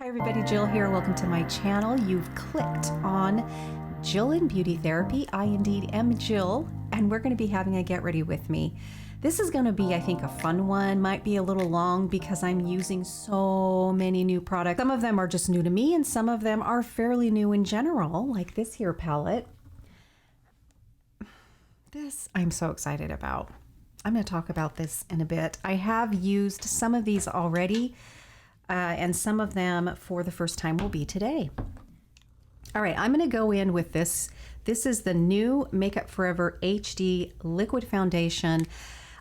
Hi everybody, Jill here. Welcome to my channel. You've clicked on Jill in Beauty Therapy. I indeed am Jill, and we're going to be having a get ready with me. This is going to be, I think, a fun one. Might be a little long because I'm using so many new products. Some of them are just new to me and some of them are fairly new in general, like this here palette. This I'm so excited about. I'm going to talk about this in a bit. I have used some of these already. And some of them for the first time will be today. All right, I'm going to go in with this. This is the new Makeup Forever HD Liquid Foundation.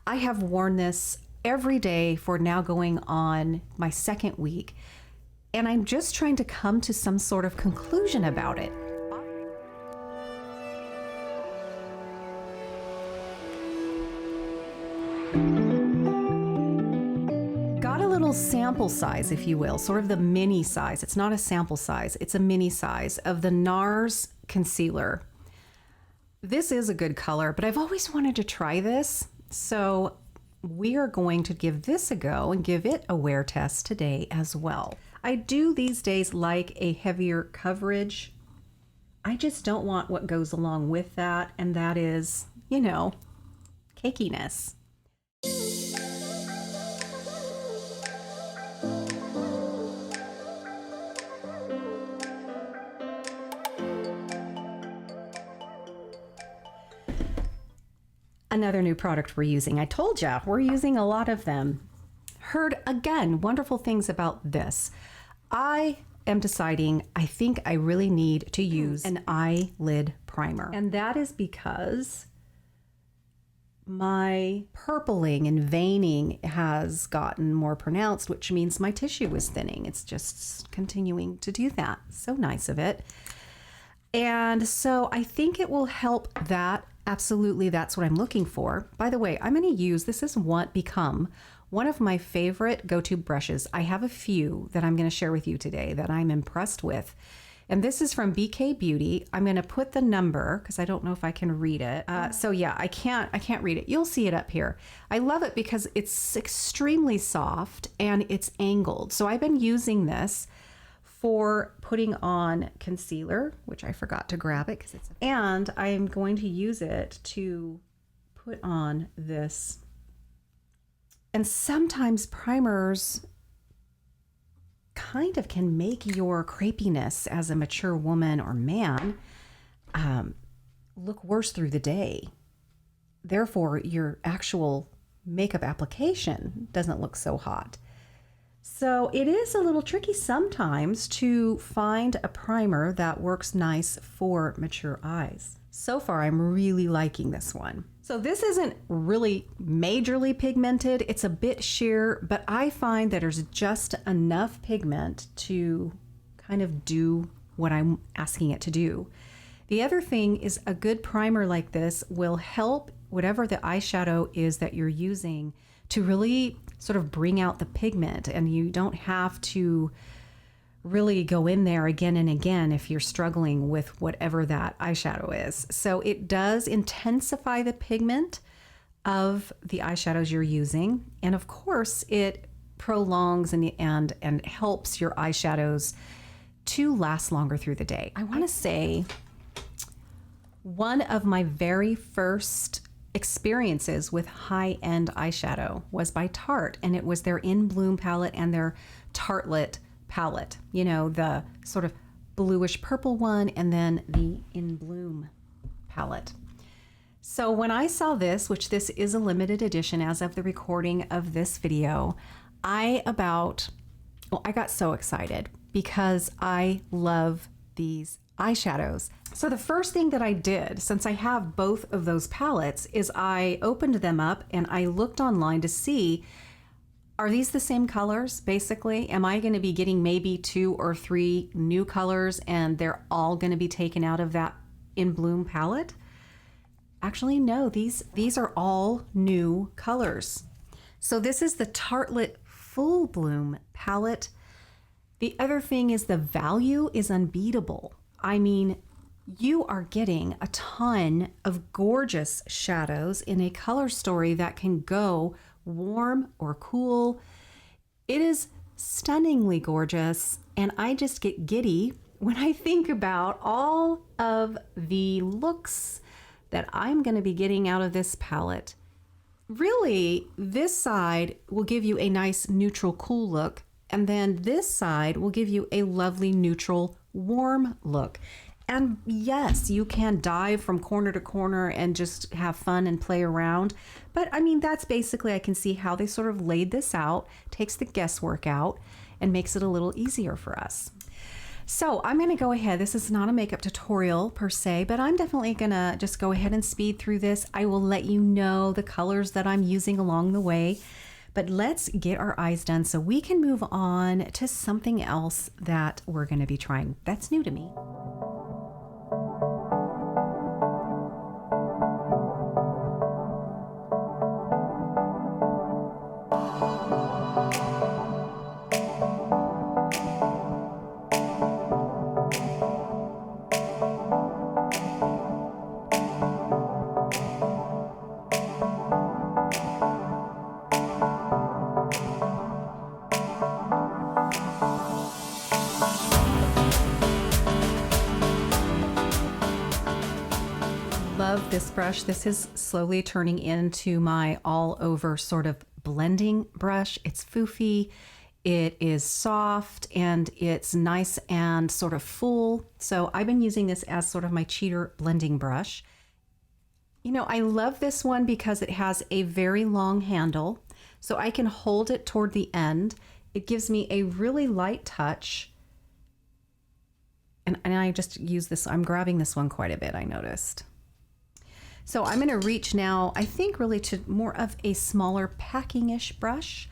I have worn this every day for now going on my second week, and I'm just trying to come to some sort of conclusion about it. Sample size, if you will, sort of the mini size. It's not a sample size, it's a mini size of the NARS concealer. This is a good color, but I've always wanted to try this, so we are going to give this a go and give it a wear test today as well. I do these days like a heavier coverage. I just don't want what goes along with that, and that is, you know, cakiness. Another new product we're using. I told ya, we're using a lot of them. Heard again wonderful things about this. I am deciding I think I really need to use an eyelid primer. And that is because my purpling and veining has gotten more pronounced, which means my tissue is thinning. It's just continuing to do that. So nice of it. And so I think it will help that. Absolutely, that's what I'm looking for. By the way, I'm going to use, this has become one of my favorite go-to brushes. I have a few that I'm going to share with you today that I'm impressed with. And this is from BK Beauty. I'm going to put the number because I don't know if I can read it. So yeah, I can't read it. You'll see it up here. I love it because it's extremely soft and it's angled. So I've been using this for putting on concealer, which I forgot to grab it, and I am going to use it to put on this. And sometimes primers kind of can make your crepiness as a mature woman or man look worse through the day. Therefore, your actual makeup application doesn't look so hot. So it is a little tricky sometimes to find a primer that works nice for mature eyes. So far, I'm really liking this one. So this isn't really majorly pigmented. It's a bit sheer, but I find that there's just enough pigment to kind of do what I'm asking it to do. The other thing is a good primer like this will help whatever the eyeshadow is that you're using to really sort of bring out the pigment, and you don't have to really go in there again and again if you're struggling with whatever that eyeshadow is. So it does intensify the pigment of the eyeshadows you're using, and of course it prolongs and helps your eyeshadows to last longer through the day. I want to say one of my very first experiences with high-end eyeshadow was by Tarte, and it was their In Bloom palette and their Tartlet palette. You know, the sort of bluish purple one and then the In Bloom palette. So when I saw this, which this is a limited edition as of the recording of this video, I got so excited because I love these eyeshadows. So the first thing that I did, since I have both of those palettes, is I opened them up and I looked online to see, are these the same colors basically? Am I going to be getting maybe 2 or 3 new colors and they're all going to be taken out of that In Bloom palette? Actually, no, these are all new colors. So this is the Tartlet Full Bloom palette. The other thing is the value is unbeatable. I mean, you are getting a ton of gorgeous shadows in a color story that can go warm or cool. It is stunningly gorgeous, and I just get giddy when I think about all of the looks that I'm going to be getting out of this palette. Really, this side will give you a nice neutral cool look, and then this side will give you a lovely neutral warm look. And yes, you can dive from corner to corner and just have fun and play around. But I mean, that's basically, I can see how they sort of laid this out, takes the guesswork out, and makes it a little easier for us. So I'm going to go ahead. This is not a makeup tutorial per se, but I'm definitely going to just go ahead and speed through this. I will let you know the colors that I'm using along the way. But let's get our eyes done so we can move on to something else that we're going to be trying that's new to me. Love this brush. This is slowly turning into my all over sort of blending brush. It's foofy, it is soft, and it's nice and sort of full. So I've been using this as sort of my cheater blending brush. You know, I love this one because it has a very long handle, so I can hold it toward the end. It gives me a really light touch. And I just use this, I'm grabbing this one quite a bit, I noticed. So I'm going to reach now, I think really to more of a smaller packing-ish brush.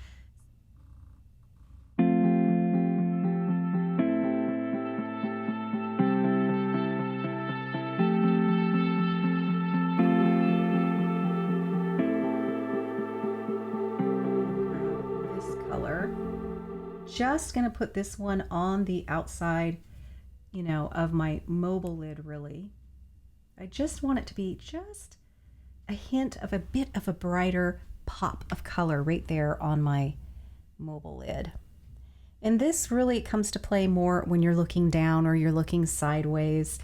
This color. Just going to put this one on the outside, you know, of my mobile lid really. I just want it to be just a hint of a bit of a brighter pop of color right there on my mobile lid. And this really comes to play more when you're looking down or you're looking sideways,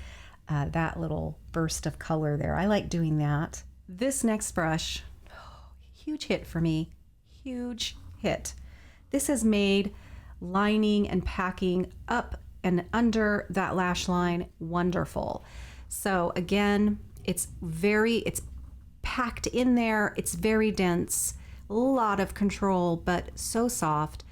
that little burst of color there. I like doing that. This next brush, huge hit for me, huge hit. This has made lining and packing up and under that lash line wonderful. So again, it's packed in there. It's very dense, a lot of control, but so soft.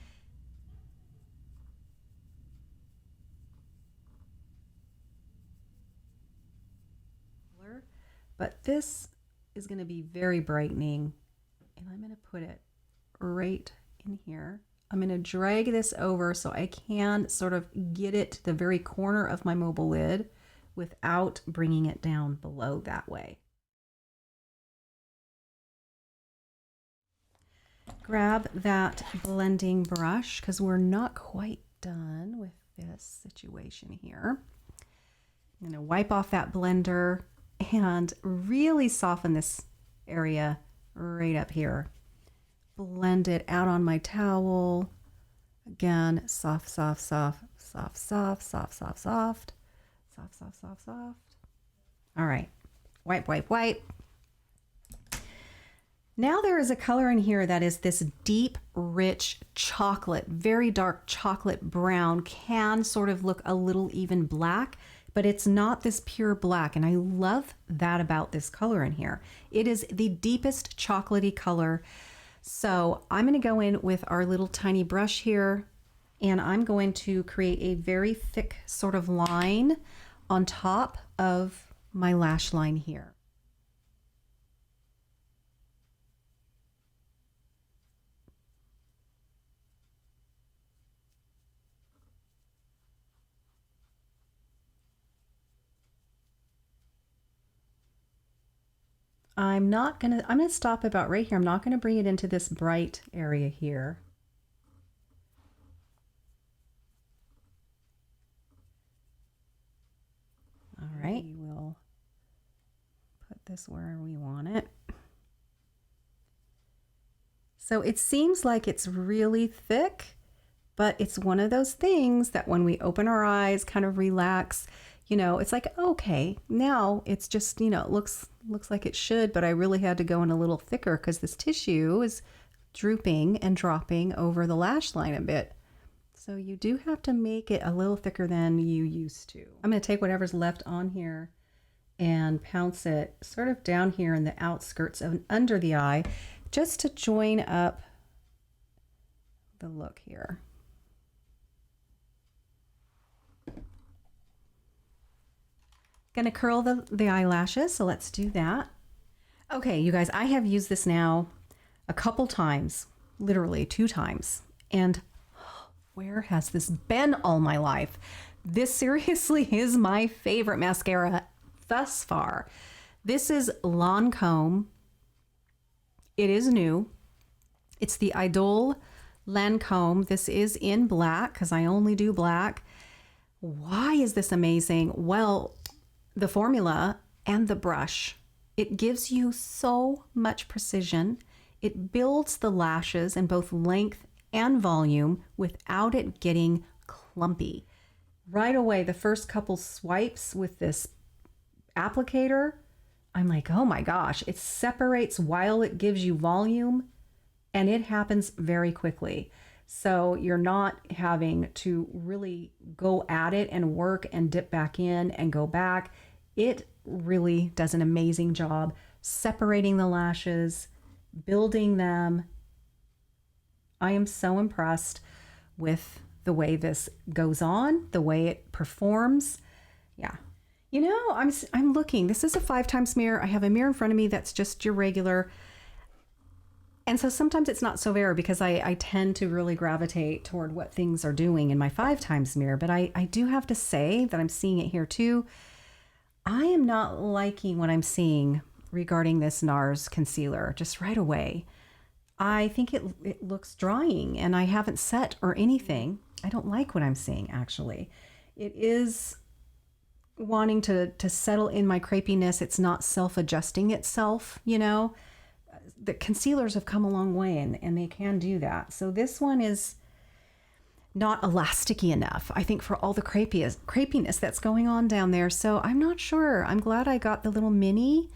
But this is going to be very brightening, and I'm going to put it right in here. I'm going to drag this over so I can sort of get it to the very corner of my mobile lid without bringing it down below that way. Grab that blending brush because we're not quite done with this situation here. I'm going to wipe off that blender and really soften this area right up here. Blend it out on my towel. Again, soft, soft, soft, soft, soft, soft, soft, soft. Soft, soft, soft, soft. All right. Wipe, wipe, wipe. Now there is a color in here that is this deep, rich chocolate, very dark chocolate brown, can sort of look a little even black, but it's not this pure black. And I love that about this color in here. It is the deepest chocolatey color. So I'm going to go in with our little tiny brush here, and I'm going to create a very thick sort of line on top of my lash line here. I'm gonna stop about right here. I'm not gonna bring it into this bright area here. All right, we will put this where we want it. So it seems like it's really thick, but it's one of those things that when we open our eyes, kind of relax, you know, it's like, okay, now it's just, you know, it looks like it should, but I really had to go in a little thicker because this tissue is drooping and dropping over the lash line a bit. So you do have to make it a little thicker than you used to. I'm going to take whatever's left on here and pounce it sort of down here in the outskirts of under the eye just to join up the look here. Going to curl the eyelashes, so let's do that. Okay, you guys, I have used this now a couple times, literally 2 times, and where has this been all my life? This seriously is my favorite mascara thus far. This is Lancome. It is new. It's the Idol Lancome. This is in black because I only do black. Why is this amazing? Well, the formula and the brush. It gives you so much precision. It builds the lashes in both length and volume without it getting clumpy. Right away, the first couple swipes with this applicator, I'm like, oh my gosh, it separates while it gives you volume, and it happens very quickly. So you're not having to really go at it and work and dip back in and go back. It really does an amazing job separating the lashes, building them. I am so impressed with the way this goes on, the way it performs. Yeah. You know, I'm looking. This is a 5 times mirror. I have a mirror in front of me that's just your regular. And so sometimes it's not so very because I tend to really gravitate toward what things are doing in my 5 times mirror. But I do have to say that I'm seeing it here too. I am not liking what I'm seeing regarding this NARS concealer just right away. I think it looks drying, and I haven't set or anything. I don't like what I'm seeing, actually. It is wanting to settle in my crepiness. It's not self-adjusting itself, you know. The concealers have come a long way, and they can do that. So this one is not elasticy enough, I think, for all the crepiness that's going on down there. So I'm not sure. I'm glad I got the little mini,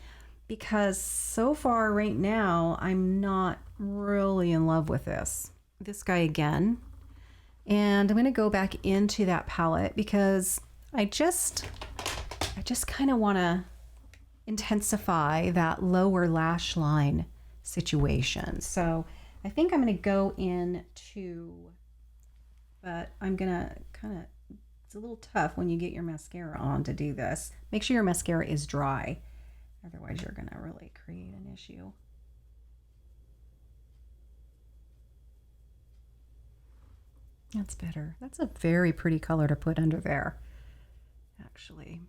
because so far right now, I'm not really in love with this. This guy again. And I'm going to go back into that palette because I just kind of want to intensify that lower lash line situation. So I think I'm going to go into, but I'm going to kind of, it's a little tough when you get your mascara on to do this. Make sure your mascara is dry. Otherwise, you're going to really create an issue. That's better. That's a very pretty color to put under there, actually.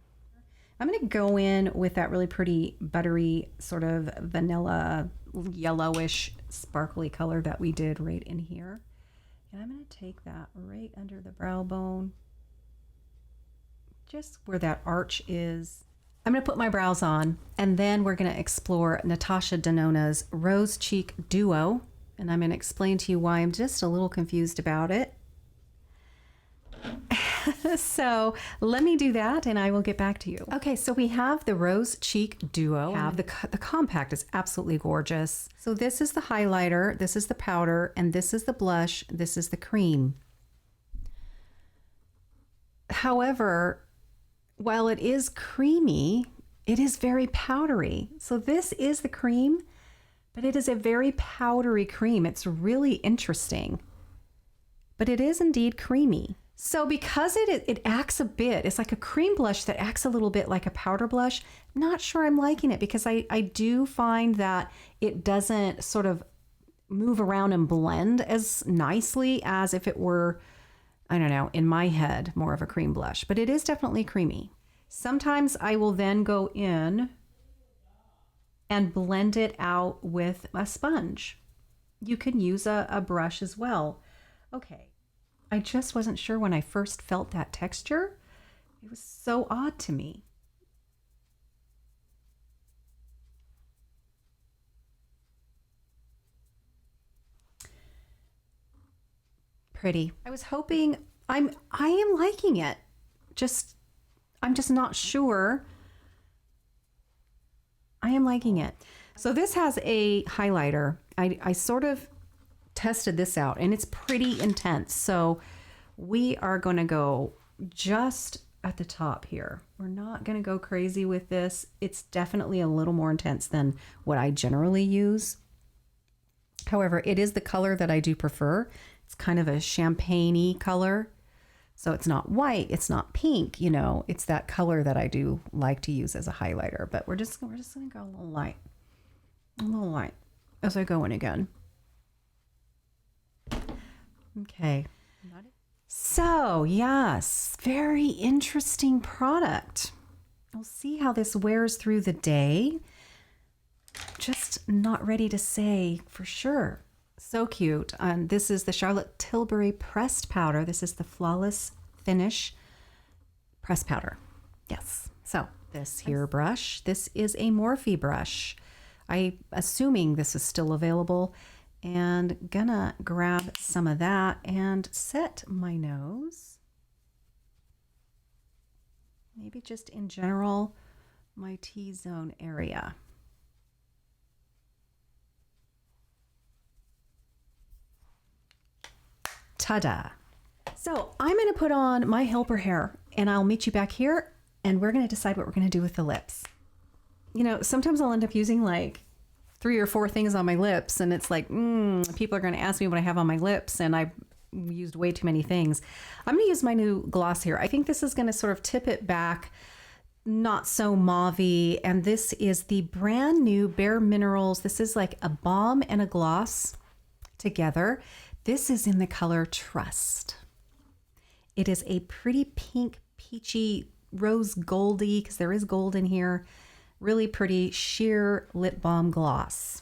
I'm going to go in with that really pretty buttery sort of vanilla yellowish sparkly color that we did right in here. And I'm going to take that right under the brow bone, just where that arch is. I'm going to put my brows on, and then we're going to explore Natasha Denona's Rose Cheek Duo, and I'm going to explain to you why I'm just a little confused about it. So let me do that, and I will get back to you. Okay, so we have the Rose Cheek Duo. The compact is absolutely gorgeous. So this is the highlighter, this is the powder, and this is the blush, this is the cream. However, while it is creamy, it is very powdery. So this is the cream, but it is a very powdery cream. It's really interesting, but it is indeed creamy. So because it acts a bit, it's like a cream blush that acts a little bit like a powder blush. I'm not sure I'm liking it because I do find that it doesn't sort of move around and blend as nicely as if it were, I don't know, in my head, more of a cream blush, but it is definitely creamy. Sometimes I will then go in and blend it out with a sponge. You can use a brush as well. Okay. I just wasn't sure when I first felt that texture. It was so odd to me. pretty. I was hoping I am liking it. I'm just not sure. I am liking it. So this has a highlighter. I sort of tested this out and it's pretty intense. So we are going to go just at the top here. We're not going to go crazy with this. It's definitely a little more intense than what I generally use. However, it is the color that I do prefer. It's kind of a champagne-y color. So it's not white, it's not pink, you know, it's that color that I do like to use as a highlighter. But we're just going to go a little light as I go in again. Okay. So, yes, very interesting product. We'll see how this wears through the day. Just not ready to say for sure. So cute. This is the Charlotte Tilbury pressed powder. This is the Flawless Finish pressed powder. Yes. So this here brush, this is a Morphe brush. I'm assuming this is still available. And gonna grab some of that and set my nose. Maybe just in general, my T-zone area. Ta-da. So I'm going to put on my helper hair and I'll meet you back here and we're going to decide what we're going to do with the lips. You know, sometimes I'll end up using like 3 or 4 things on my lips and it's like, people are going to ask me what I have on my lips and I've used way too many things. I'm going to use my new gloss here. I think this is going to sort of tip it back, not so mauve-y. And this is the brand new Bare Minerals. This is like a balm and a gloss together. This is in the color Trust. It is a pretty pink, peachy, rose goldy, because there is gold in here. Really pretty sheer lip balm gloss.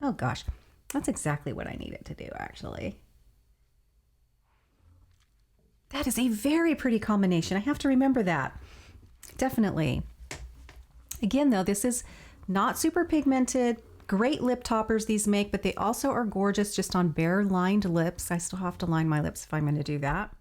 Oh gosh, that's exactly what I needed to do, actually. That is a very pretty combination. I have to remember that. Definitely. Again, though, this is not super pigmented. Great lip toppers these make, but they also are gorgeous just on bare lined lips. I still have to line my lips if I'm going to do that.